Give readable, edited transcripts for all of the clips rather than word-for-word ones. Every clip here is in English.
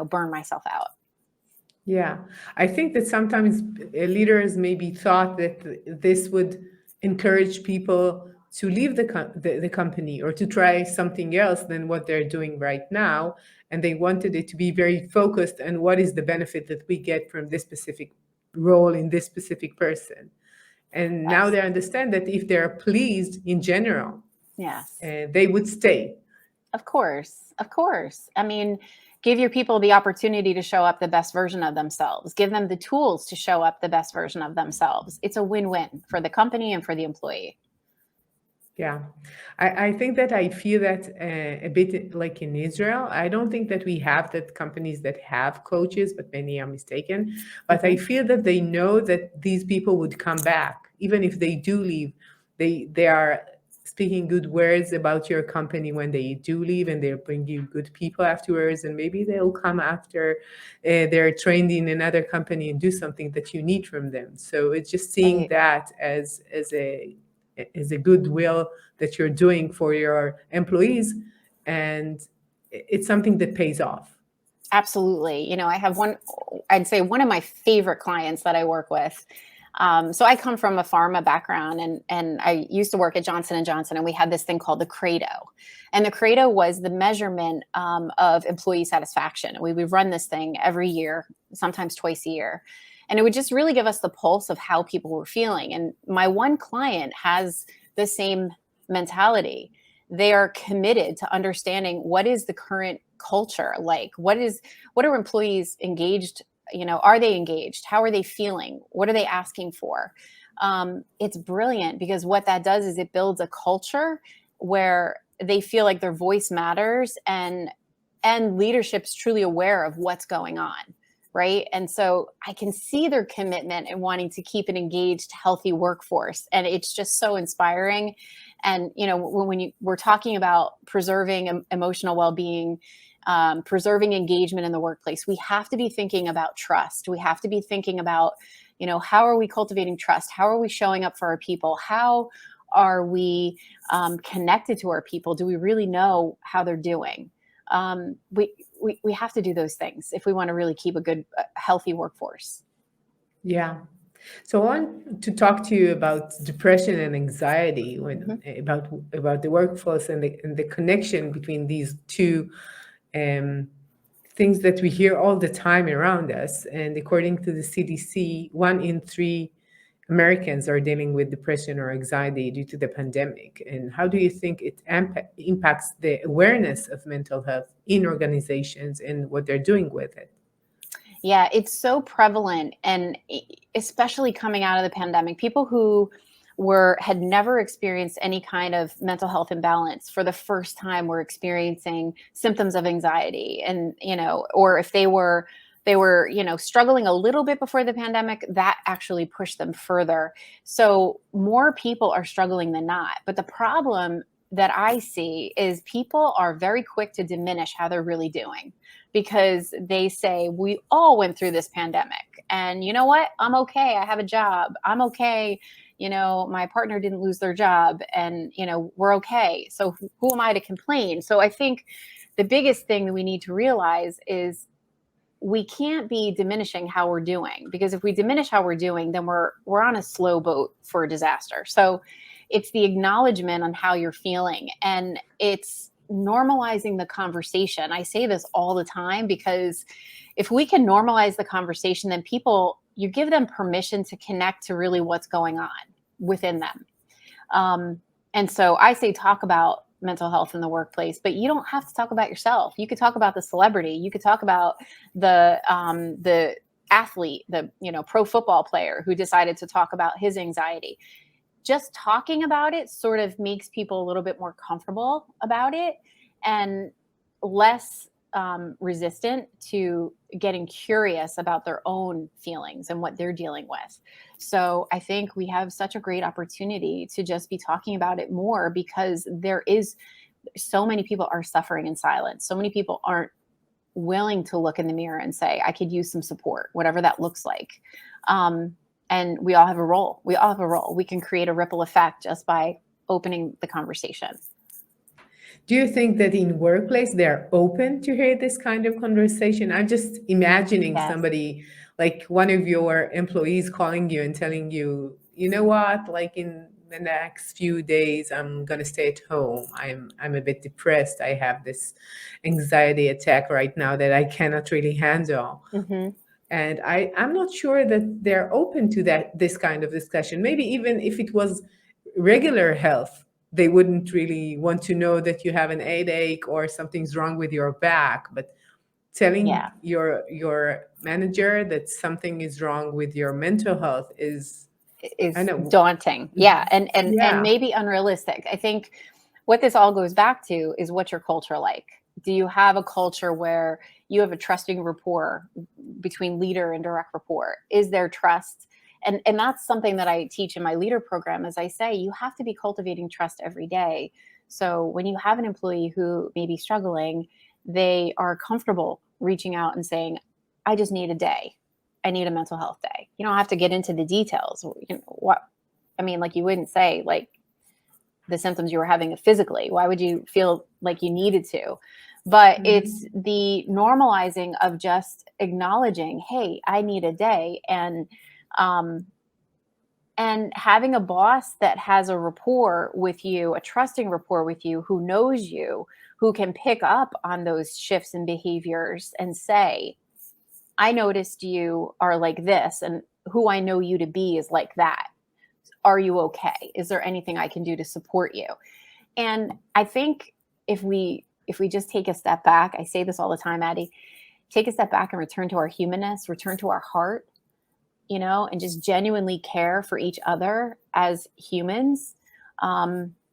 burn myself out. Yeah, I think that sometimes leaders maybe thought that this would encourage people to leave the company or to try something else than what they're doing right now. And they wanted it to be very focused on what is the benefit that we get from this specific role in this specific person. And now Yes. they understand that if they're pleased in general, Yes. they would stay. Of course. Of course. I mean, give your people the opportunity to show up the best version of themselves. Give them the tools to show up the best version of themselves. It's a win-win for the company and for the employee. Yeah, I think that I feel that a bit like in Israel. I don't think that we have that companies that have coaches, but many are mistaken. But I feel that they know that these people would come back, even if they do leave. They are speaking good words about your company when they do leave, and they'll bring you good people afterwards. And maybe they'll come after they're trained in another company and do something that you need from them. So it's just seeing Right. that as a goodwill that you're doing for your employees, and it's something that pays off. Absolutely. I have I'd say one of my favorite clients that I work with. So I come from a pharma background, and I used to work at Johnson & Johnson, and we had this thing called the Credo. And the Credo was the measurement of employee satisfaction. We would run this thing every year, sometimes twice a year. And it would just really give us the pulse of how people were feeling. And my one client has the same mentality. They are committed to understanding what is the current culture like. What are employees engaged? Are they engaged? How are they feeling? What are they asking for? It's brilliant, because what that does is it builds a culture where they feel like their voice matters, and leadership's truly aware of what's going on. Right. And so I can see their commitment and wanting to keep an engaged, healthy workforce. And it's just so inspiring. And, when we're talking about preserving emotional well-being, preserving engagement in the workplace, we have to be thinking about trust. We have to be thinking about, how are we cultivating trust? How are we showing up for our people? How are we connected to our people? Do we really know how they're doing? We have to do those things if we want to really keep a good, healthy workforce. Yeah. So I want to talk to you about depression and anxiety about the workforce and the connection between these two um, things that we hear all the time around us. And according to the CDC, 1 in 3 Americans are dealing with depression or anxiety due to the pandemic. And how do you think it impacts the awareness of mental health in organizations and what they're doing with it? Yeah, it's so prevalent, and especially coming out of the pandemic, people who had never experienced any kind of mental health imbalance for the first time were experiencing symptoms of anxiety, and or if they were struggling a little bit before the pandemic, that actually pushed them further. So more people are struggling than not. But the problem that I see is people are very quick to diminish how they're really doing, because they say, we all went through this pandemic, and you know what? I'm okay. I have a job. I'm okay. My partner didn't lose their job, and, we're okay. So who am I to complain? So I think the biggest thing that we need to realize is we can't be diminishing how we're doing, because if we diminish how we're doing, then we're on a slow boat for a disaster. So it's the acknowledgement on how you're feeling, and it's normalizing the conversation. I say this all the time, because if we can normalize the conversation, then you give them permission to connect to really what's going on within them. And so I say, talk about mental health in the workplace, but you don't have to talk about yourself. You could talk about the celebrity. You could talk about the athlete, the pro football player who decided to talk about his anxiety. Just talking about it sort of makes people a little bit more comfortable about it, and less resistant to getting curious about their own feelings and what they're dealing with. So I think we have such a great opportunity to just be talking about it more, because so many people are suffering in silence. So many people aren't willing to look in the mirror and say, I could use some support, whatever that looks like. And we all have a role. We can create a ripple effect just by opening the conversation. Do you think that in workplace they're open to hear this kind of conversation? I'm just imagining Yes. somebody like one of your employees calling you and telling you, you know what, like in the next few days I'm gonna stay at home. I'm a bit depressed. I have this anxiety attack right now that I cannot really handle. Hmm. And I'm not sure that they're open to that this kind of discussion. Maybe even if it was regular health, they wouldn't really want to know that you have an headache or something's wrong with your back. But telling Yeah. your manager that something is wrong with your mental health is, I Is know, daunting. Yeah. And yeah. maybe unrealistic. I think what this all goes back to is what's your culture like? Do you have a culture where you have a trusting rapport between leader and direct report? Is there trust? And that's something that I teach in my leader program. As I say, you have to be cultivating trust every day. So when you have an employee who may be struggling, they are comfortable reaching out and saying, I just need a day. I need a mental health day. You don't have to get into the details. You know, what I mean, like you wouldn't say like the symptoms you were having physically. Why would you feel like you needed to? But it's Mhm. the normalizing of just acknowledging, hey, I need a day, um, and having a boss that has a rapport with you, a trusting rapport with you, who knows you, who can pick up on those shifts in behaviors and say, I noticed you are like this, and who I know you to be is like that. Are you okay? Is there anything I can do to support you? And I think if we just take a step back, I say this all the time, Addie, take a step back and return to our humanness, return to our heart, and just genuinely care for each other as humans.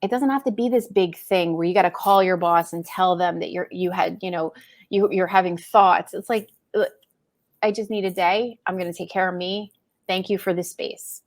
It doesn't have to be this big thing where you got to call your boss and tell them that you're having thoughts. It's like, I just need a day. I'm going to take care of me. Thank you for this space.